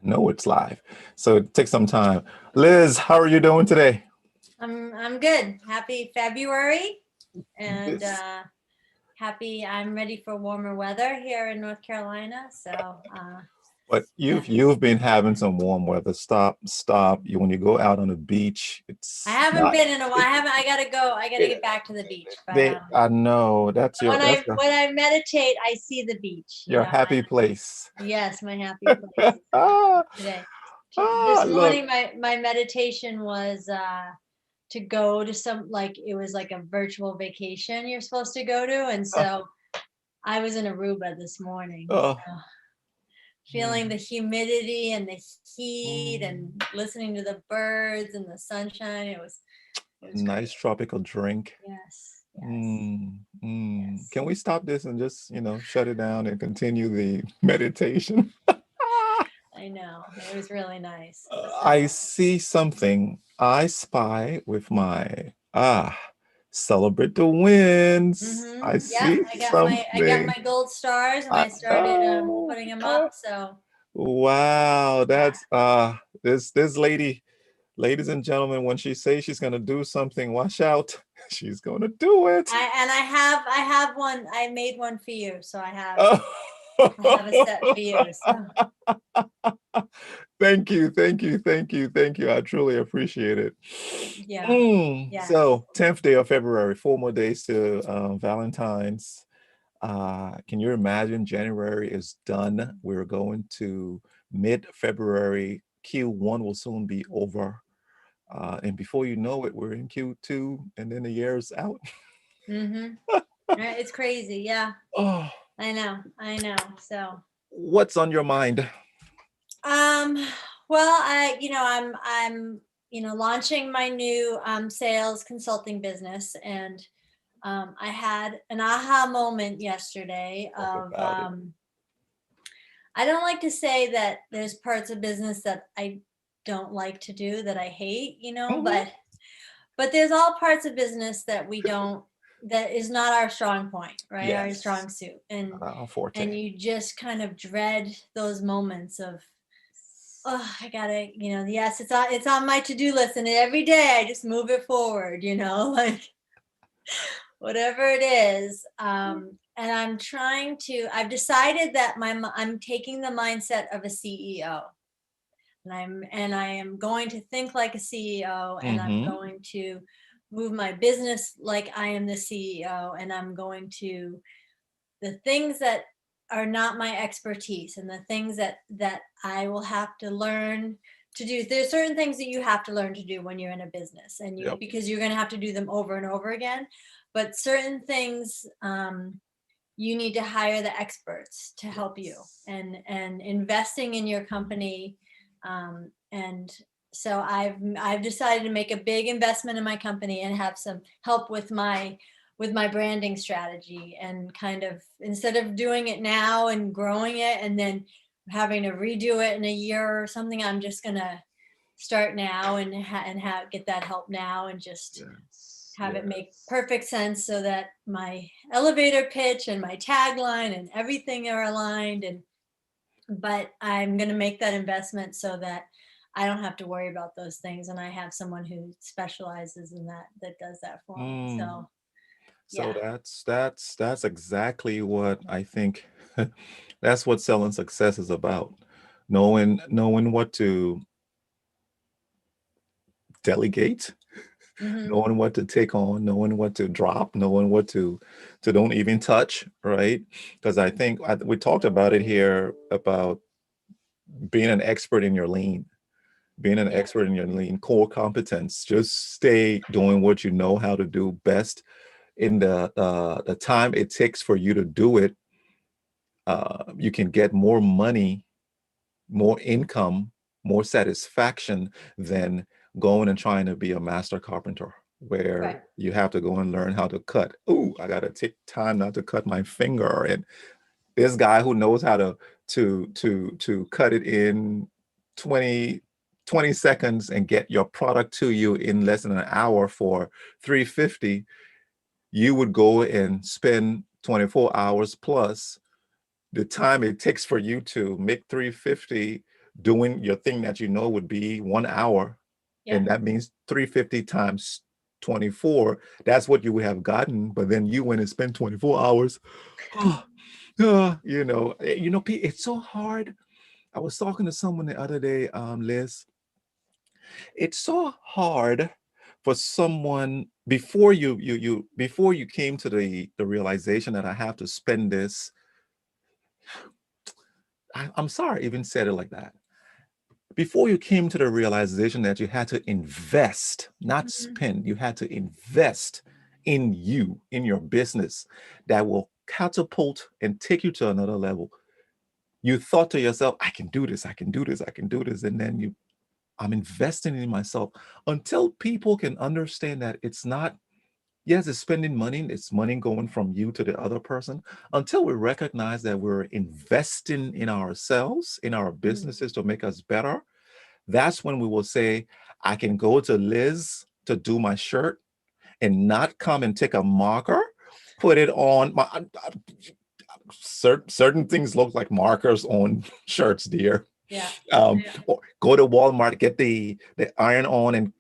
No, it's live. So it takes some time. Liz, how are you doing today? I'm good. Happy February and This, happy I'm ready for warmer weather here in North Carolina. So but yeah. you've been having some warm weather. Stop, stop. You when you go out on the beach, I it's haven't not been in a while. I gotta go. I gotta it, get back to the beach. But they I know that's when that's I meditate, I see the beach. your happy place. Yes, my happy place ah, today. This look. morning my meditation was to go to some, like, it was like a virtual vacation you're supposed to go to, and so I was in Aruba this morning. Oh, Feeling the mm, humidity and the heat and mm. listening to the birds and the sunshine. It was great. Nice tropical drink. Yes, yes, Mm, mm. yes. Can we stop this and just, shut it down and continue the meditation? I know. It was really nice. I So, see something. I spy with my celebrate the wins. I yeah, see I got something. my gold stars and I, I started oh, putting them up. So wow, yeah, that's this lady, ladies and gentlemen, when she says she's gonna do something, watch out. She's gonna do it. I have one. I made one for you. So I have a set for you. So Thank you, thank you, thank you, thank you. I truly appreciate it. yeah, yes. So 10th day of February, 4 more days to Valentine's. Can you imagine January is done? We're going to mid-February. Q1 will soon be over. And before you know it, we're in Q2 and then the year's out. Mm-hmm. It's crazy. Yeah, Oh, I know. I know. So. what's on your mind? Um, well, I'm launching my new sales consulting business, and I had an aha moment yesterday Talk of about it. I don't like to say that there's parts of business that I don't like to do that I hate, Mhm. but there's all parts of business that we don't that is not our strong point, right? Our Yes. strong suit. And Forte. you just kind of dread those moments of, oh, I gotta, yes, it's on my to-do list, and every day I just move it forward, like whatever it is. And I've decided that I'm taking the mindset of a CEO, and I am going to think like a CEO, and I'm Mm-hmm. going to move my business like I am the CEO, and I'm going to the things that are not my expertise, and the things that I will have to learn to do. There's certain things that you have to learn to do when you're in a business, and Yep. because you're going to have to do them over and over again. But certain things, you need to hire the experts to help you, Yes. and investing in your company. And so I've decided to make a big investment in my company and have some help with my branding strategy, and kind of, instead of doing it now and growing it and then having to redo it in a year or something, I'm just gonna start now and get that help now, and just Yes. have it make Yes. perfect sense so that my elevator pitch and my tagline and everything are aligned. And but I'm going to make that investment so that I don't have to worry about those things, and I have someone who specializes in that does that for me. Mm. So So yeah. that's exactly what I think. That's what selling success is about. Knowing what to delegate, Hmm. knowing what to take on, knowing what to drop, knowing what to don't even touch, right? Because I think we talked about it here about being an expert in your lane, being an Yeah. expert in your lane, core competence. Just stay doing what you know how to do best in the time it takes for you to do it. You can get more money, more income, more satisfaction than going and trying to be a master carpenter, Right. where you have to go and learn how to cut. Oh, I gotta take time not to cut my finger. And this guy who knows how to cut it in 20 20 seconds and get your product to you in less than an hour for 350, you would go and spend 24 hours plus the time it takes for you to make 350 doing your thing that you know would be 1 hour, Yeah. and that means 350 times 24. That's what you would have gotten, but then you went and spent 24 hours. It's so hard. I was talking to someone the other day, Liz. It's so hard for someone before you came to the realization that I have to spend this. I'm sorry, I even said it like that. Before you came to the realization that you had to invest, not Mhm. spend, you had to invest in you, in your business that will catapult and take you to another level. You thought to yourself, I can do this, I can do this, I can do this. And then I'm investing in myself until people can understand that it's not, yes, it's spending money, it's money going from you to the other person. Until we recognize that we're investing in ourselves, in our Mhm. businesses to make us better, that's when we will say, I can go to Liz to do my shirt and not come and take a marker, put it on my certain things look like markers on shirts, dear. Yeah. Yeah. Or go to Walmart, get the iron on and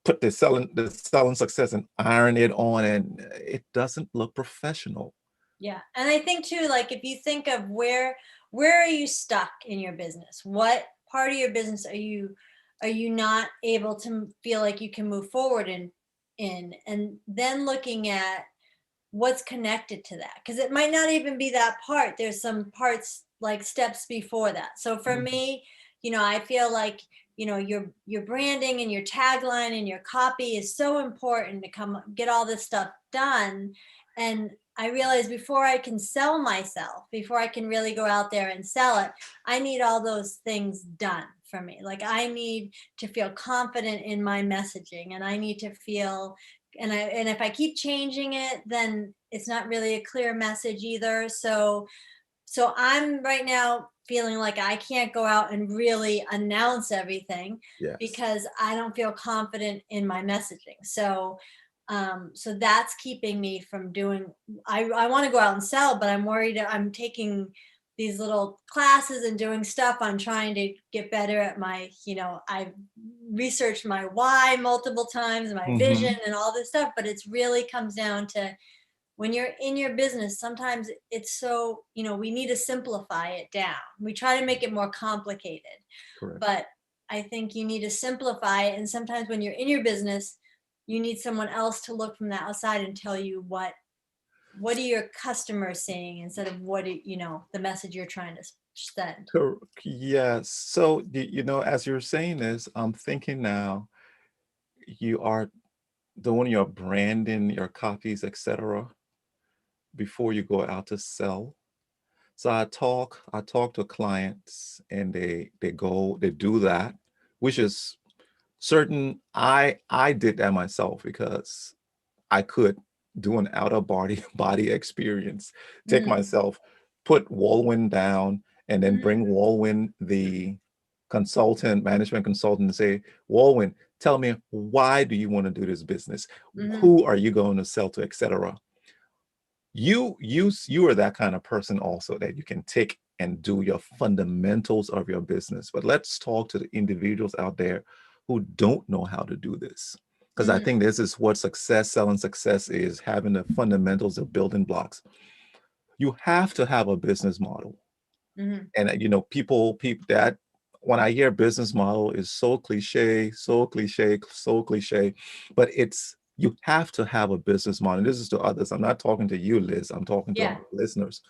put the selling success and iron it on, and it doesn't look professional. Yeah. And I think too, like if you think of where are you stuck in your business? What part of your business are you not able to feel like you can move forward in? And then looking at what's connected to that. Because it might not even be that part. There's some parts like steps before that. So for Mhm. me, I feel like, your branding and your tagline and your copy is so important to come get all this stuff done. And I realize before I can sell myself, before I can really go out there and sell it, I need all those things done for me. Like I need to feel confident in my messaging, and I need to feel, and if I keep changing it, then it's not really a clear message either. So I'm right now feeling like I can't go out and really announce everything Yes. because I don't feel confident in my messaging. So that's keeping me from doing. I want to go out and sell, but I'm worried I'm taking these little classes and doing stuff. I'm trying to get better at I've researched my why multiple times, my vision Hmm. and all this stuff, but it's really comes down to when you're in your business, sometimes it's so, we need to simplify it down. We try to make it more complicated, Correct. but I think you need to simplify it. And sometimes when you're in your business, you need someone else to look from the outside and tell you what are your customers saying instead of the message you're trying to send. Yes. So, as you're saying this, I'm thinking now you are doing your branding, your copies, etc., before you go out to sell. So I talk to clients and they do that, which is certain. I did that myself because I could do an outer body body experience, take Mm, myself, put Wulwyn down, and then mhm, bring Wulwyn, the management consultant, and say, Wulwyn, tell me, why do you want to do this business? mhm, Who are you going to sell to, etc. You are that kind of person also that you can take and do your fundamentals of your business. But let's talk to the individuals out there who don't know how to do this, because I mhm, think this is what selling success is, having the fundamentals of building blocks. You have to have a business model. mhm, And people that when I hear business model is so cliche, so cliche, so cliche, but it's you have to have a business model. And this is to others. I'm not talking to you, Liz. I'm talking to yeah, our listeners.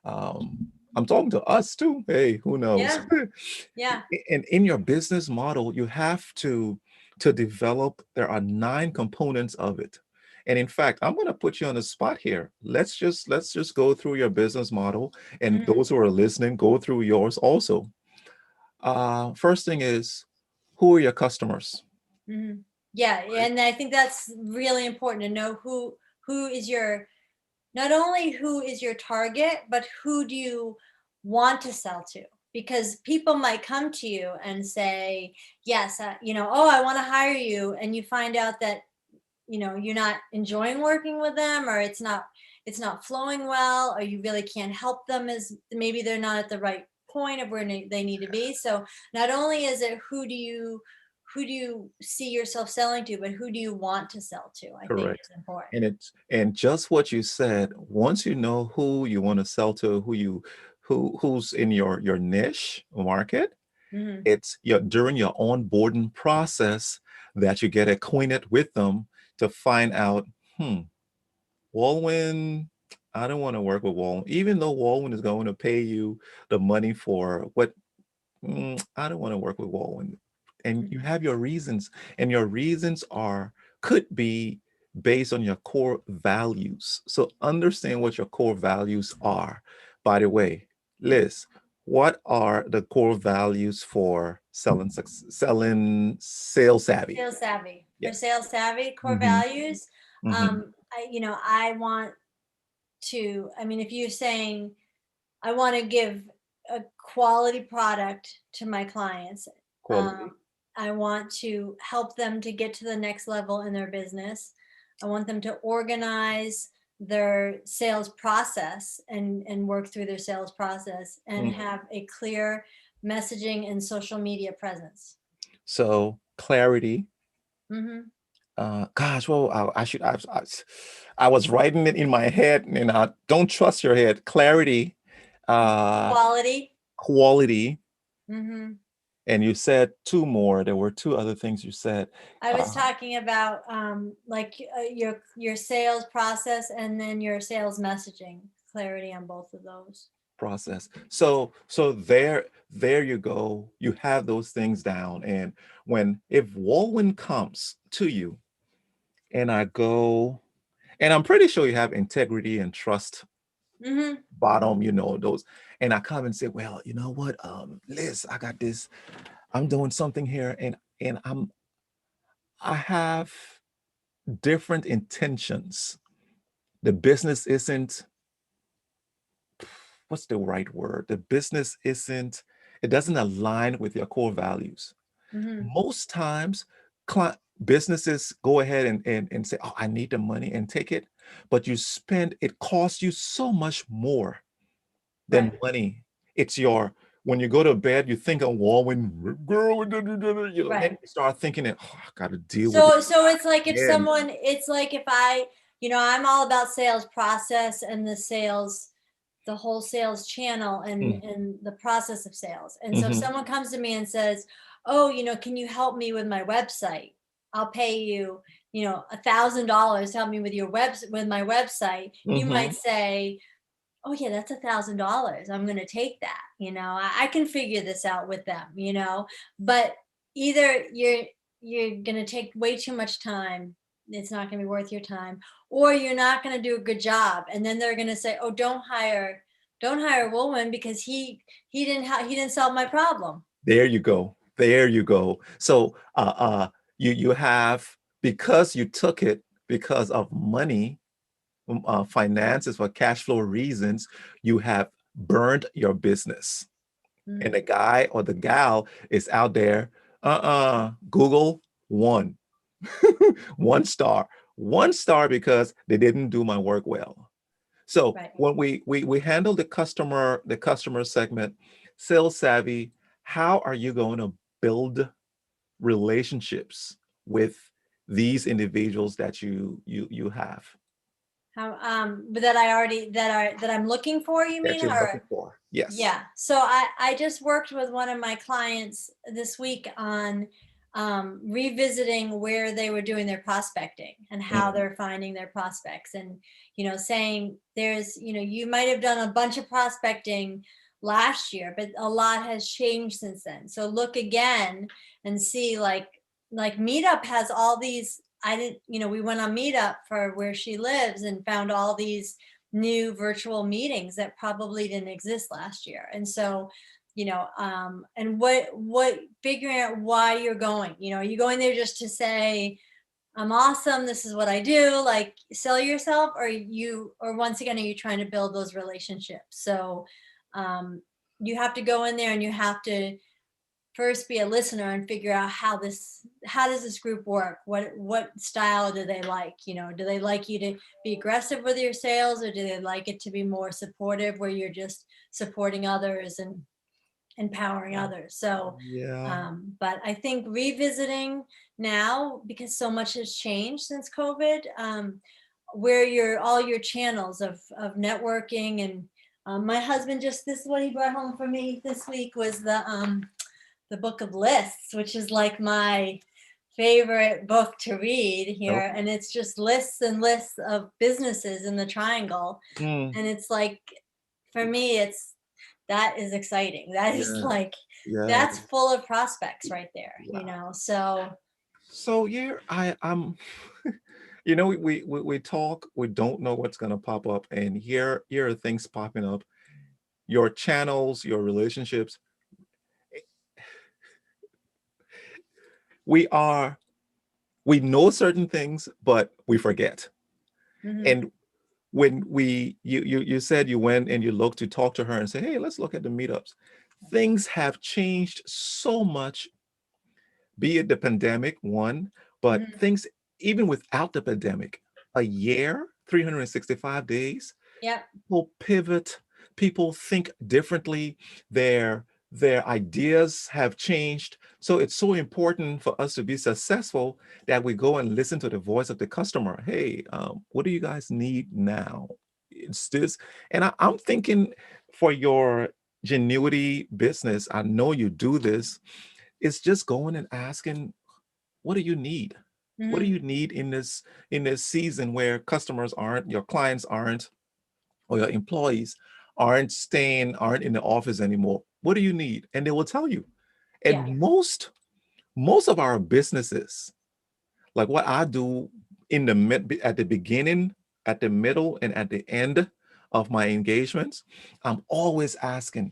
I'm talking to us too. Hey, who knows? yeah, yeah, And in your business model, you have to develop. There are 9 components of it. And in fact, I'm going to put you on the spot here. Let's just go through your business model, and mhm, those who are listening, go through yours also. First thing is, who are your customers? mhm. Yeah, and I think that's really important to know who is your, not only who is your target, but who do you want to sell to? Because people might come to you and say, yes, oh, I want to hire you. And you find out that, you're not enjoying working with them, or it's not flowing well, or you really can't help them, as maybe they're not at the right point of where they need to be. So not only is it who do you see yourself selling to, but who do you want to sell to, I think Correct. is important. And just what you said, once you know who you want to sell to, who's in your niche market, Hmm. it's during your onboarding process that you get acquainted with them to find out, Wulwyn, I don't want to work with Wulwyn, even though Wulwyn is going to pay you the money for what. I don't want to work with Wulwyn. And you have your reasons, and your reasons could be based on your core values. So understand what your core values are. By the way, Liz, what are the core values for selling sales savvy? Sales savvy. Yeah. For sales savvy, core Hmm. values. Hmm. I want to, I mean, if you're saying I want to give a quality product to my clients, Quality. I want to help them to get to the next level in their business. I want them to organize their sales process and work through their sales process and Mhm. have a clear messaging and social media presence. So clarity. Hmm. Gosh, well, I was writing it in my head, and I don't trust your head. Clarity, uh, Quality. quality, Hmm. and you said two more. There were two other things you said. I was Uh, talking about like your sales process and then your sales messaging, clarity on both of those. Process. So there you go. You have those things down, and if Walwyn comes to you, and I go, and I'm pretty sure you have integrity and trust Hmm. bottom, those. And I come and say, well, you know what, Liz, I got this. I'm doing something here, and I have different intentions. The business isn't, what's the right word? The business isn't, it doesn't align with your core values. Hmm. Most times, businesses go ahead and say, oh, I need the money and take it, but it costs you so much more than Right. money. It's when you go to bed, you think of Walwyn, girl, then Right. you start thinking that, oh, I got to deal with it So it's like if again. someone, it's like if I, I'm all about sales process and the whole sales channel and the process of sales. And so if Mm-hmm. someone comes to me and says, "Oh, can you help me with my website? I'll pay you, $1,000 to help me with with my website." You Mm-hmm. might say, "Oh yeah, that's $1,000. I'm going to take that. I can figure this out with them. But either you're going to take way too much time. It's not going to be worth your time, or you're not going to do a good job, and then they're going to say, "Oh, don't hire Woolman because he didn't solve my problem." There you go. There you go. So you have, because you took it because of money, finances, for cash flow reasons, you have burned your business. And the Mhm. guy or the gal is out there, Google one, 1 star, 1 star because they didn't do my work well. So Right. when we handle the customer segment, sales savvy, how are you going to build relationships with these individuals that you have, How but that I'm looking for, you that mean? you're looking Or for? Yes. yeah. So I just worked with one of my clients this week on revisiting where they were doing their prospecting and how Mhm. they're finding their prospects, and saying there's you might have done a bunch of prospecting last year, but a lot has changed since then. So look again and see, like Meetup has all these. I didn't, we went on Meetup for where she lives and found all these new virtual meetings that probably didn't exist last year. And so, and what figuring out why you're going, are you going there just to say, "I'm awesome, this is what I do," like sell yourself, or once again, are you trying to build those relationships? So um, you have to go in there and you have to first be a listener and figure out how does this group work, what style do they like, do they like you to be aggressive with your sales, or do they like it to be more supportive where you're just supporting others? And empowering others. So, Yeah. but I think revisiting now, because so much has changed since COVID, where your all your channels of networking and my husband just this is what he brought home for me this week was the book of lists, which is like my favorite book to read Okay. here, and it's just lists and lists of businesses in the triangle, Mm, and it's like for me it's that is exciting. That is yeah. like Yeah. that's full of prospects right there, you Wow. know. So So yeah, I'm you know, we talk, we don't know what's gonna pop up, and here are things popping up. Your channels, your relationships. We are we know certain things, but we forget. mhm, And when you said you went and you looked to talk to her and say, hey, let's look at the meetups. Things have changed so much, be it the pandemic, one, but mhm. things even without the pandemic, a year, 365 days, Yep. people pivot, people think differently, their ideas have changed. So it's so important for us to be successful that we go and listen to the voice of the customer. Hey, what do you guys need now? It's this, and I'm thinking for your Genuity business, I know you do this. It's just going and asking, what do you need? What do Mhm. you need in this season where customers aren't, your clients aren't, or your employees aren't in the office anymore? What do you need? And they will tell you. Yeah. And most of our businesses, like what I do in the at the beginning, at the middle, and at the end of my engagements, I'm always asking,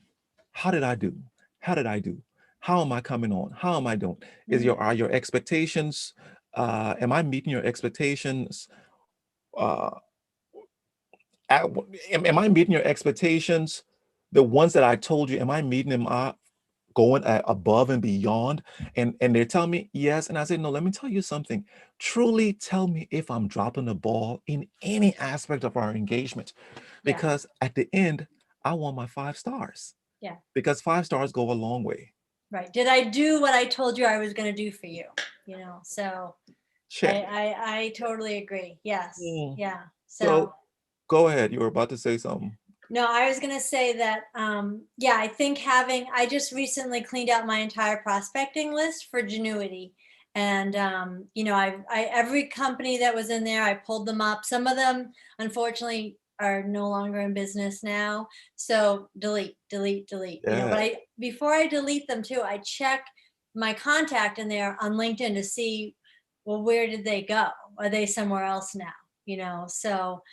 how did I do? How did I do? How am I coming on? How am I doing? Mhm. Are your expectations, am I meeting your expectations? Uh, at, am I meeting your expectations? The ones that I told you, am I meeting them up, going above and beyond? And they're telling me yes. And I said, no, let me tell you something. Truly tell me if I'm dropping the ball in any aspect of our engagement. Yeah. Because at the end, I want my 5 stars. Yeah. Because 5 stars go a long way. Right. Did I do what I told you I was going to do for you? You know, so Check. I totally agree. Yes. Mm. Yeah. So So go ahead. You were about to say something. no, I was going to say that, yeah, I think I just recently cleaned out my entire prospecting list for Genuity. And, you know, every company that was in there, I pulled them up. Some of them, unfortunately, are no longer in business now. So delete, delete, delete, you know, but Yeah. before I delete them too, I check my contact in there on LinkedIn to see, well, where did they go? Are they somewhere else now? You know, so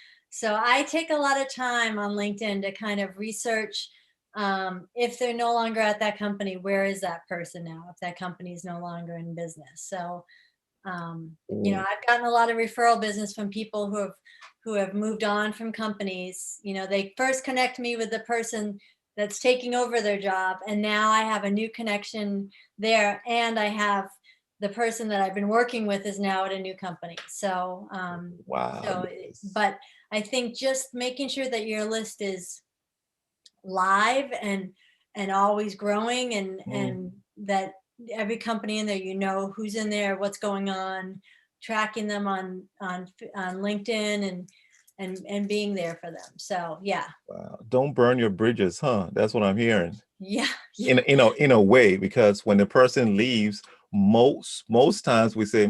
I take a lot of time on LinkedIn to kind of research if they're no longer at that company, where is that person now? If that company is no longer in business. So, you know, Mm. I've gotten a lot of referral business from people who have moved on from companies. You know, they first connect me with the person that's taking over their job, and now I have a new connection there, and I have the person that I've been working with is now at a new company. So, Wow. Yes. but I think just making sure that your list is live and always growing Mm. and that every company in there, you know who's in there, what's going on, tracking them on LinkedIn and being there for them. So yeah. Wow. Don't burn your bridges, huh? That's what I'm hearing. Yeah. Yeah. In a way, because when the person leaves, most times we say,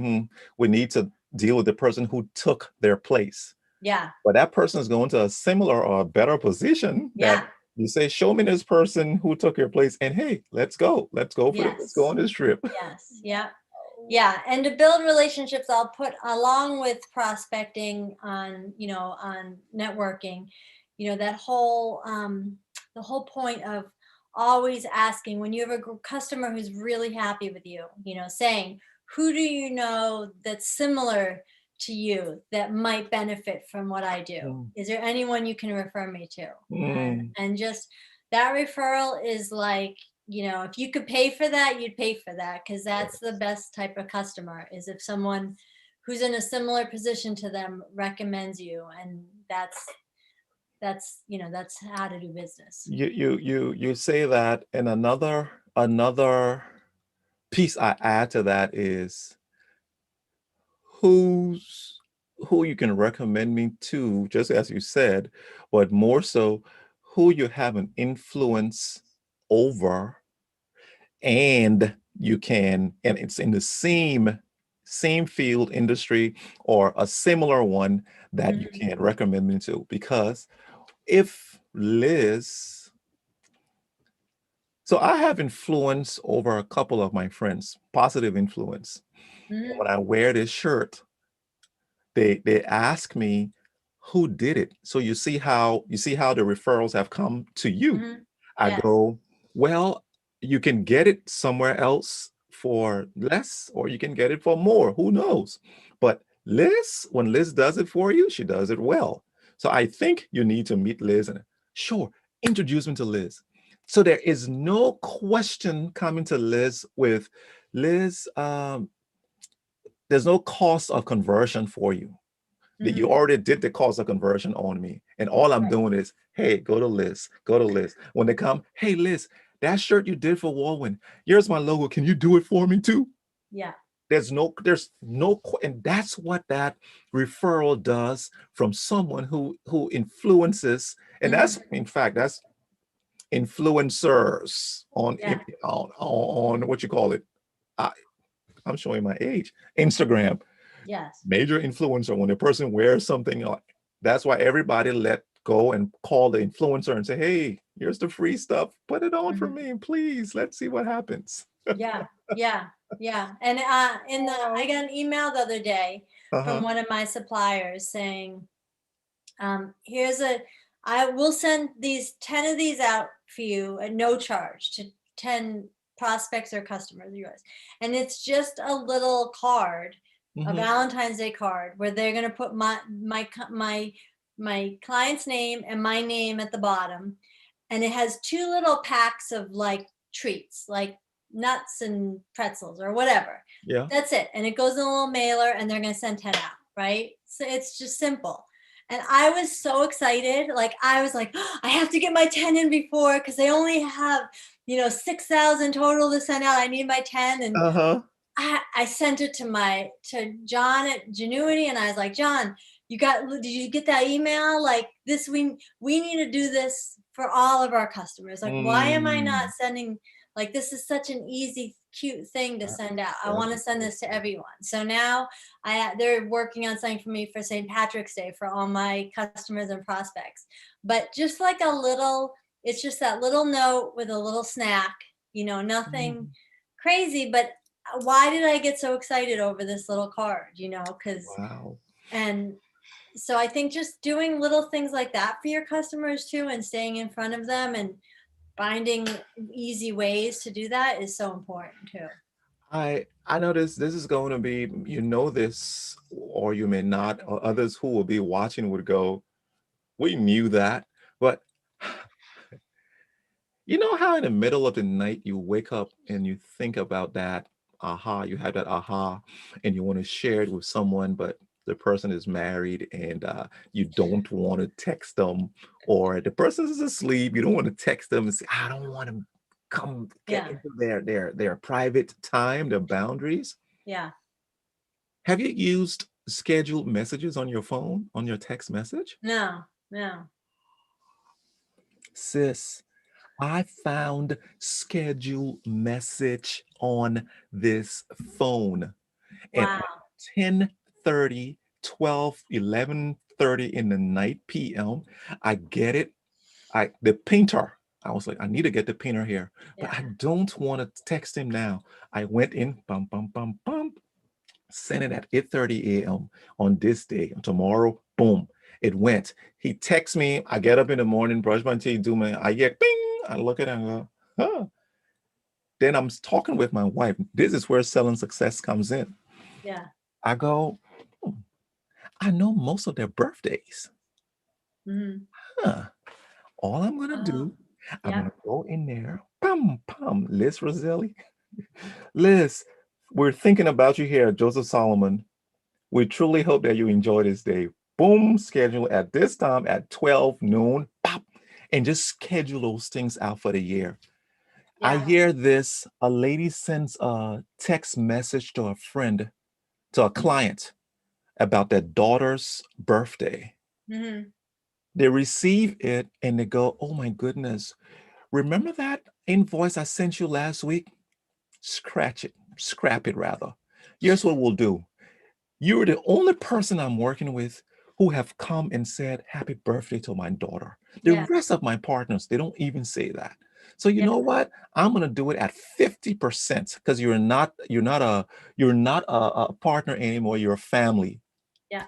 we need to deal with the person who took their place. Yeah. But that person is going to a similar or a better position that Yeah. you say, show me this person who took your place, and hey, let's go for it. Let's go Yes. on this trip. Yes. Yeah. Yeah, and to build relationships, I'll put along with prospecting on, you know, on networking, you know, that whole the whole point of always asking when you have a customer who's really happy with you, you know, saying, who do you know that's similar to you that might benefit from what I do? Mm. Is there anyone you can refer me to? Mm. And just that referral is like, you know, if you could pay for that, you'd pay for that because that's the Yes. best type of customer is if someone who's in a similar position to them recommends you. And that's, that's how to do business. You say that, and another piece I add to that is who's who you can recommend me to, just as you said, but more so who you have an influence over, and you can, and it's in the same field, industry, or a similar one that you Mhm. can recommend me to. Because if Liz, so I have influence over a couple of my friends, positive influence. Mhm. When I wear this shirt, they ask me who did it. So you see how the referrals have come to you. Mhm. I Yes. go, well, you can get it somewhere else for less, or you can get it for more. Who knows? But Liz, when Liz does it for you, she does it well. So I think you need to meet Liz and sure, introduce me to Liz. So there is no question coming to Liz with Liz. There's no cost of conversion for you. That you Mhm. already did the cost of conversion on me. And all I'm Right. doing is, hey, go to Liz, go to Liz. When they come, hey, Liz, that shirt you did for Wulwyn, here's my logo. Can you do it for me too? Yeah. And that's what that referral does from someone who influences, and Mhm. that's in fact that's influencers Yeah. on what you call it. I, I'm showing my age. Instagram. Yes. Major influencer, when a person wears something like, that's why everybody let go and call the influencer and say, hey, here's the free stuff, put it on for Mhm. me, please, let's see what happens. Yeah, yeah, yeah. And I got an email the other day from Uh-huh. one of my suppliers saying, here's I will send these 10 of these out for you at no charge to 10 prospects or customers of yours. And it's just a little card, a Mm-hmm. Valentine's Day card, where they're gonna put my client's name and my name at the bottom. And it has two little packs of like treats, like nuts and pretzels or whatever. Yeah. That's it. And it goes in a little mailer and they're gonna send 10 out, right? So it's just simple. And I was so excited. Like I was like, "Oh, I have to get my 10 in before because they only have, 6,000 total to send out. I need my 10." And Uh-huh. I sent it to John at Genuity, and I was like, John, did you get that email? Like this, we need to do this for all of our customers. Like, why am I not Mm. sending, like, this is such an easy, cute thing to send out. I want to send this to everyone. So now they're working on something for me for St. Patrick's Day for all my customers and prospects. But just like it's just that little note with a little snack, nothing Mm. crazy, but why did I get so excited over this little card? Because, Wow. and so I think just doing little things like that for your customers too, and staying in front of them and finding easy ways to do that is so important too. I know this is going to be, this, or you may not, or others who will be watching would go, we knew that. But you know how in the middle of the night you wake up and you think about that aha, you have that aha, and you want to share it with someone, but the person is married and you don't want to text them, or the person is asleep, you don't want to text them and say, I don't want to come get Yeah. into their private time, their boundaries. Yeah. Have you used scheduled messages on your phone, on your text message? No, no. Sis, I found schedule message on this phone, and at Wow. 10:30, 12, 11:30 in the night PM, I get it. The painter. I was like, I need to get the painter here, but Yeah. I don't want to text him now. I went in, bum, bum, bum, bum, sent it at 8:30 a.m. on this day. Tomorrow, boom, it went. He texts me. I get up in the morning, brush my teeth, I get bing. I look at it and go, huh. Then I'm talking with my wife. This is where selling success comes in. Yeah. I go, "Hmm, I know most of their birthdays. Hmm. Huh. All I'm gonna Oh, do, I'm yeah. gonna go in there. Pum pum. Liz Rossilli. Liz, we're thinking about you here, Joseph Solomon. We truly hope that you enjoy this day. boom, schedule at this time at 12 noon, pop, and just schedule those things out for the year. I Yeah. hear this, a lady sends a text message to a friend, to a client about their daughter's birthday. Hmm. They receive it and they go, oh my goodness, remember that invoice I sent you last week? Scratch it, scrap it rather. Here's what we'll do. You're the only person I'm working with who have come and said happy birthday to my daughter. The Yeah. rest of my partners, they don't even say that. So you Yeah. know what? I'm gonna do it at 50% because you're not a partner anymore. You're a family Yeah.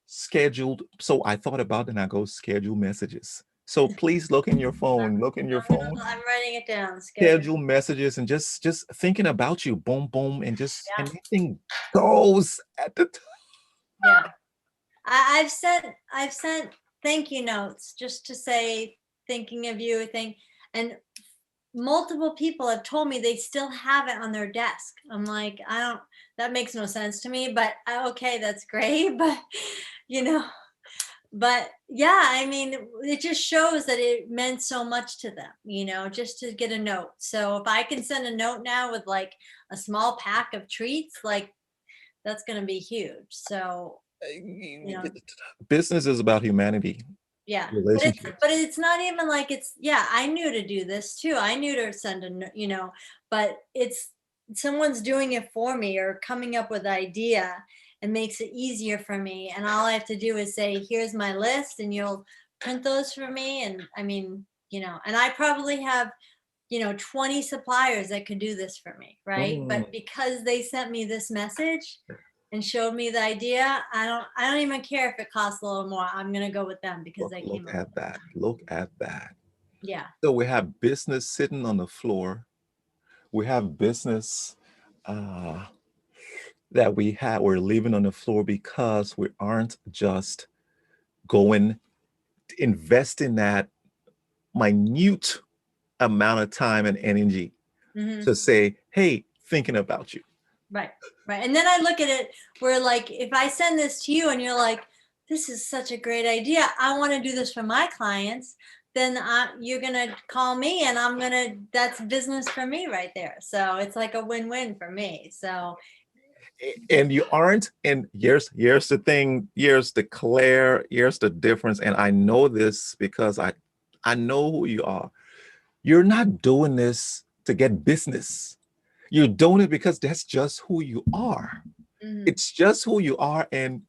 scheduled. So I thought about it and I go schedule messages. So please look in your phone, look in your phone, I'm writing it down. Schedule. schedule messages and just thinking about you, boom, boom, and just Yeah. anything goes at the time. Yeah. I've sent thank you notes just to say thinking of you, and multiple people have told me they still have it on their desk. I'm like, I don't, that makes no sense to me, but okay, that's great. But, you know, but yeah, I mean, it just shows that it meant so much to them, just to get a note. So if I can send a note now with like a small pack of treats, like that's going to be huge. So, you know, Business is about humanity, yeah, relationships. but it's not even like it's, yeah, I knew to do this too. I knew to send but it's someone's doing it for me or coming up with an idea and makes it easier for me. And all I have to do is say, here's my list and you'll print those for me. And I mean, and I probably have, 20 suppliers that could do this for me, right? Mm, But because they sent me this message and showed me the idea, I don't even care if it costs a little more. I'm gonna go with them because they look came up at with it. that. Look at that. Yeah. So we have business sitting on the floor. We have business uh, that we're leaving on the floor because we aren't just going investing that minute amount of time and energy Hmm. to say, hey, thinking about you. Right. Right. And then I look at it where like if I send this to you and you're like, this is such a great idea. I want to do this for my clients. Then you're gonna call me, and that's business for me right there. So it's like a win-win for me. So And you aren't, and here's the thing, here's the difference. And I know this because I know who you are. You're not doing this to get business. You're doing it because that's just who you are. mhm. It's just who you are. And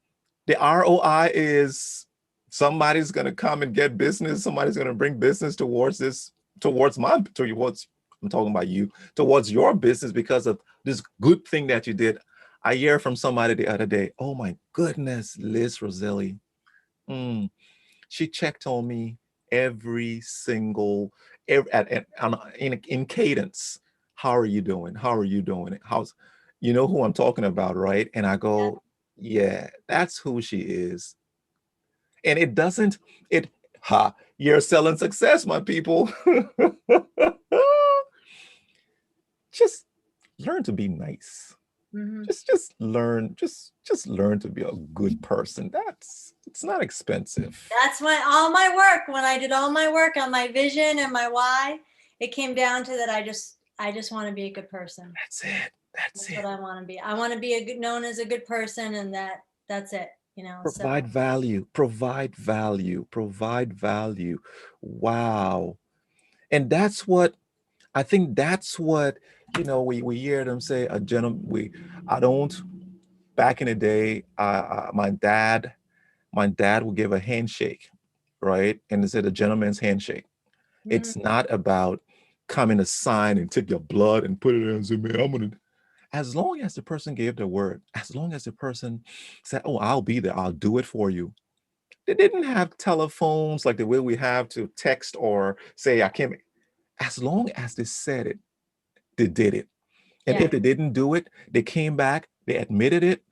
the ROI is somebody's gonna come and get business, somebody's gonna bring business towards this, towards I'm talking about you, towards your business because of this good thing that you did. I hear from somebody the other day, oh my goodness, Liz Rossilli. Mm, she checked on me every single in cadence. How are you doing? How are you doing? How's you know who I'm talking about, right? And I Yeah. go, yeah, that's who she is. And it doesn't, it ha, you're selling success, my people. Just learn to be nice. Hmm. Just learn to be a good person. That's it's not expensive. That's why all my work, when I did all my work on my vision and my why, it came down to that. I just want to be a good person. That's it. That's That's what it. I want to be. I want to be known as a good person, and that's it. So Provide value, provide value, provide value. Wow. And that's what I think that's what, we hear them say, a gentleman, I don't, back in the day, my dad would give a handshake, right? And it said a gentleman's handshake. mhm, It's not about coming to sign and take your blood and put it in and say, man, I'm going to, as long as the person gave their word, as long as the person said, oh, I'll be there, I'll do it for you. They didn't have telephones like the way we have to text or say, I can't. As long as they said it, they did it. And yeah, if they didn't do it, they came back, they admitted it,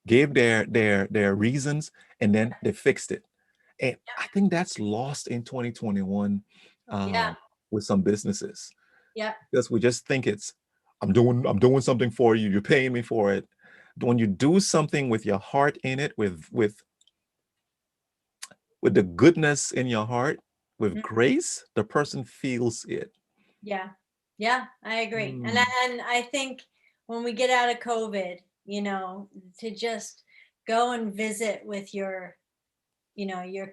gave their reasons, and then they fixed it. And I think that's lost in 2021 yeah, with some businesses yeah, because we just think it's I'm doing something for you, you're paying me for it. When you do something with your heart in it, with with the goodness in your heart, with Mm, grace, the person feels it. yeah. Yeah, I agree. Mm. And I think when we get out of COVID, to just go and visit with your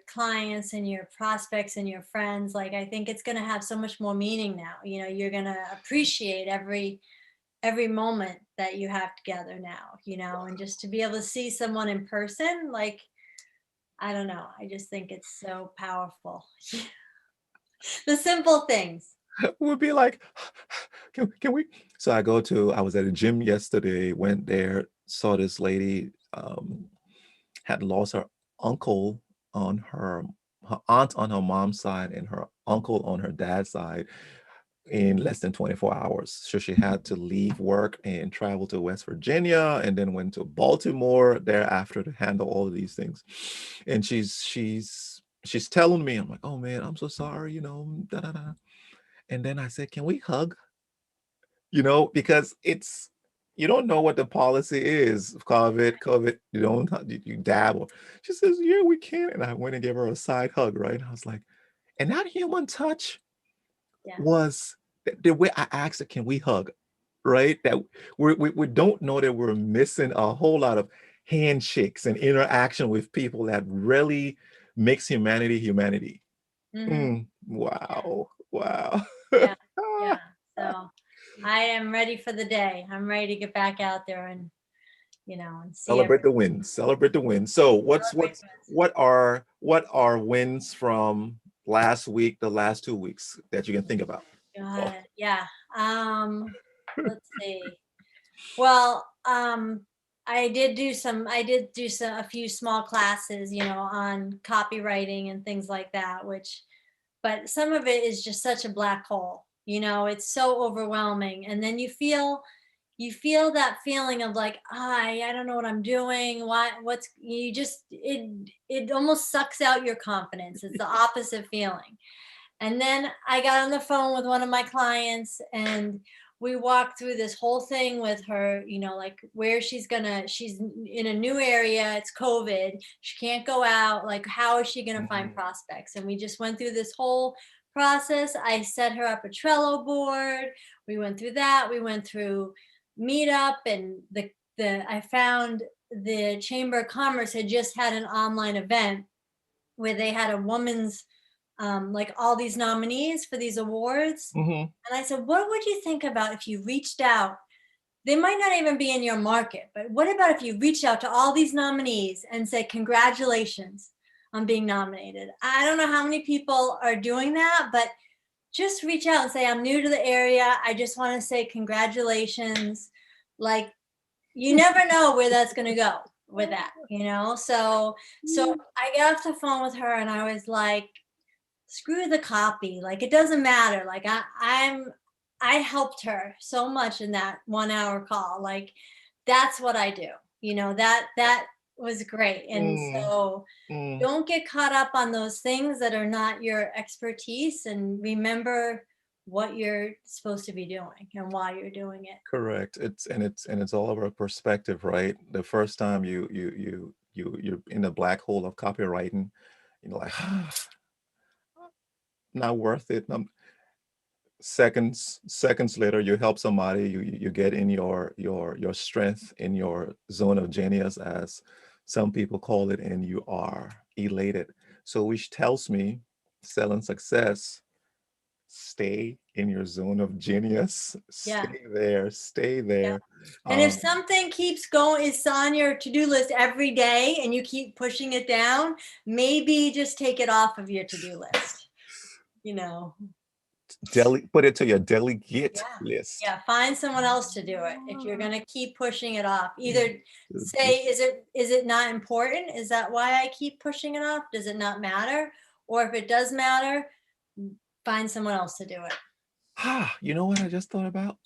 clients and your prospects and your friends, like I think it's going to have so much more meaning now. You're going to appreciate every moment that you have together now, and just to be able to see someone in person, like, I don't know, I just think it's so powerful. The simple things. Would be like, can we? So I was at a gym yesterday, went there, saw this lady had lost her uncle on her aunt on her mom's side and her uncle on her dad's side in less than 24 hours. So she had to leave work and travel to West Virginia and then went to Baltimore thereafter to handle all of these things. And she's telling me, I'm like, oh man, I'm so sorry, da da da. And then I said, can we hug? Because you don't know what the policy is. COVID, you don't, you dabble. She says, yeah, we can. And I went and gave her a side hug, right? And I was like, and that human touch Yeah. was the way I asked her, can we hug? Right? That we don't know that we're missing a whole lot of handshakes and interaction with people that really makes humanity. Hmm. Yeah. Wow. Wow. Yeah. Yeah. So I am ready for the day. I'm ready to get back out there and see Celebrate everyone. the wins. Celebrate the wins. So Celebrate wins. what are wins from last week, the last 2 weeks that you can think about? Oh, God, yeah. Let's see. Well, I did do a few small classes, on copywriting and things like that, but some of it is just such a black hole. It's so overwhelming. And then you feel that feeling of like, I don't know what I'm doing. What's you just it almost sucks out your confidence. It's the opposite feeling. And then I got on the phone with one of my clients and we walked through this whole thing with her, like where she's in a new area, it's COVID, she can't go out, like how is she going to find mhm, prospects? And we just went through this whole process. I set her up a Trello board. We went through that. We went through Meetup and I found the Chamber of Commerce had just had an online event where they had a woman's like all these nominees for these awards. mhm, And I said, what would you think about if you reached out? They might not even be in your market, but what about if you reached out to all these nominees and say, congratulations on being nominated? I don't know how many people are doing that, but just reach out and say, I'm new to the area. I just want to say congratulations. Like, you never know where that's going to go with that. So I got off the phone with her and I was like, screw the copy, like it doesn't matter, like I helped her so much in that 1 hour call, like that's what I do, that was great. And mm, so mm. don't get caught up on those things that are not your expertise, and remember what you're supposed to be doing and why you're doing it. Correct. It's all about perspective, right? The first time you're in the black hole of copywriting, like not worth it. Seconds later you help somebody, you get in your strength, in your zone of genius, as some people call it, and you are elated. So which tells me, selling success, stay in your zone of genius, Yeah. stay Yeah. there. And if um something keeps going, it's on your to-do list every day and you keep pushing it down, maybe just take it off of your to-do list. You know, put it to your delegate yeah. list. Yeah. Find someone else to do it. If you're going to keep pushing it off, Mm, either say, is it not important? Is that why I keep pushing it off? Does it not matter? Or if it does matter, find someone else to do it. you know what I just thought about?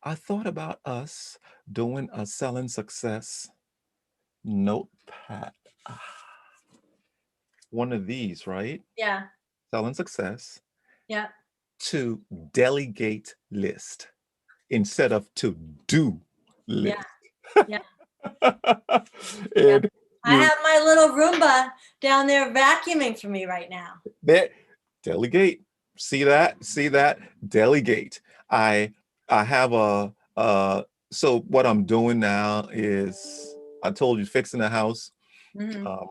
I thought about us doing a selling success notepad. Ah, one of these, right? Yeah. Selling success Yeah. to delegate list instead of to do Yeah. list. Yeah. and Yeah. I have my little Roomba down there vacuuming for me right now. There, delegate. See that? See that? Delegate. I have so what I'm doing now is I told you fixing the house,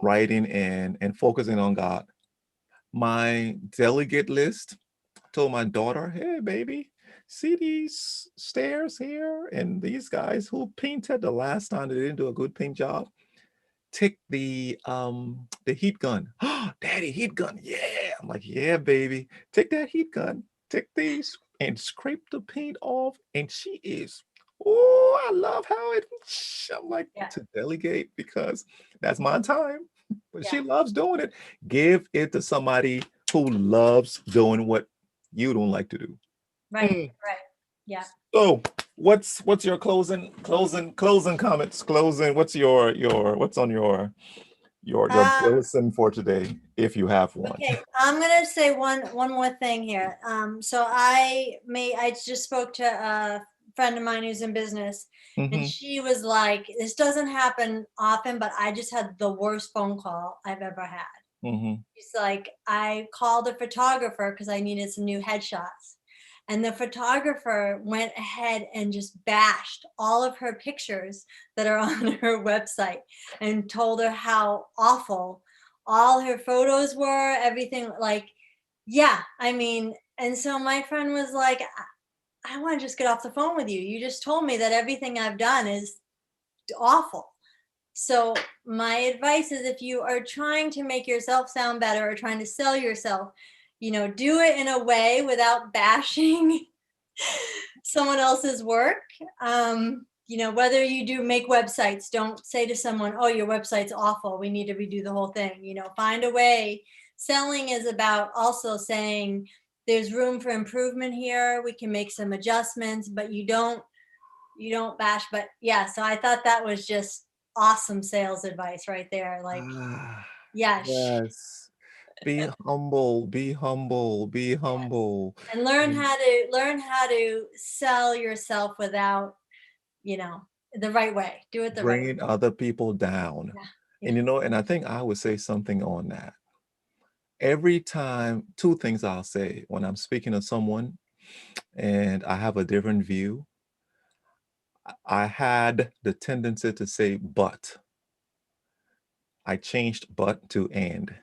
writing and focusing on God. My delegate list, I told my daughter, hey baby, see these stairs here and these guys who painted the last time they didn't do a good paint job. Take the heat gun. Oh, daddy, heat gun. Yeah. I'm like, yeah, baby. Take that heat gun. Take these and scrape the paint off. And she is, oh, I love how it. I'm like, Yeah. to delegate because that's my time. But Yeah. she loves doing it. Give it to somebody who loves doing what you don't like to do. Right. Right. Yeah. So what's your closing comments? Closing, what's what's on your bulletin for today, if you have one? Okay, I'm gonna say one more thing here. So I just spoke to a friend of mine who's in business, and she was like, "This doesn't happen often, but I just had the worst phone call I've ever had." She's like, "I called a photographer because I needed some new headshots." And the photographer went ahead and just bashed all of her pictures that are on her website and told her how awful all her photos were, everything. Like, yeah, I mean, and so my friend was like, I want to just get off the phone with you. You just told me that everything I've done is awful. So my advice is, if you are trying to make yourself sound better or trying to sell yourself, do it in a way without bashing someone else's work. Whether you do make websites, don't say to someone, oh, your website's awful, we need to redo the whole thing. Find a way. Selling is about also saying there's room for improvement here, we can make some adjustments, but you don't bash. But yeah, so I thought that was just awesome sales advice right there. Like, yeah. Yes. Be humble, be humble, be Yes. humble. And learn how to sell yourself without, the right way. Do it the right way. Bringing other people down. Yeah. And I think I would say something on that. Every time, two things I'll say when I'm speaking to someone and I have a different view. I had the tendency to say but. I changed but to and.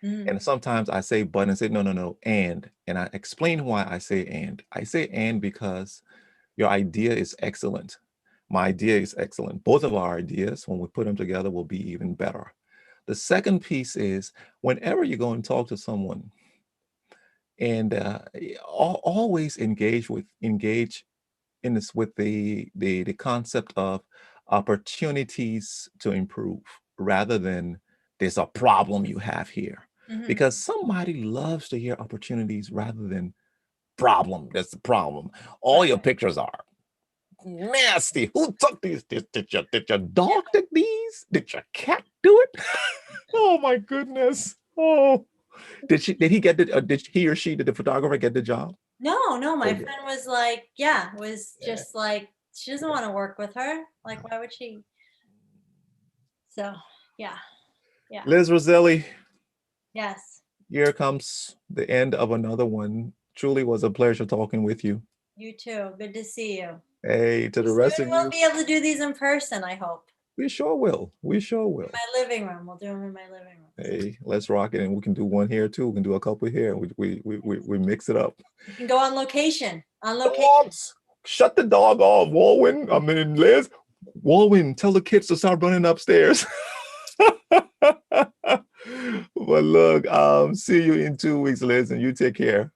And sometimes I say but and say, no, no, no, and. And I explain why I say and. I say and because your idea is excellent. My idea is excellent. Both of our ideas, when we put them together, will be even better. The second piece is whenever you go and talk to someone, and always engage in this with the concept of opportunities to improve rather than there's a problem you have here. Because somebody loves to hear opportunities rather than problem. That's the problem. All your pictures are nasty. Who took these? Did your dog take these? Did your cat do it? Oh my goodness. Oh, did he or she, did the photographer get the job? No, my Okay. friend was like, just like, she doesn't want to work with her. Like, why would she? So, yeah. Liz Rossilli, Yes. here comes the end of another one. Truly was a pleasure talking with you. You too. Good to see you. Hey, to the rest Soon of we'll you, be able to do these in person, I hope. we sure will. We sure will. My living room. We'll do them in my living room. Hey, let's rock it, and we can do one here too. We can do a couple here. We mix it up. You can go on location. Dogs, shut the dog off, Wulwyn. I mean, Liz. Wulwyn, tell the kids to start running upstairs. But look, see you in 2 weeks, Liz, and you take care.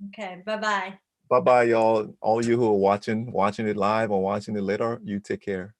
Okay. Bye-bye. Bye-bye, y'all. All you who are watching it live or watching it later, you take care.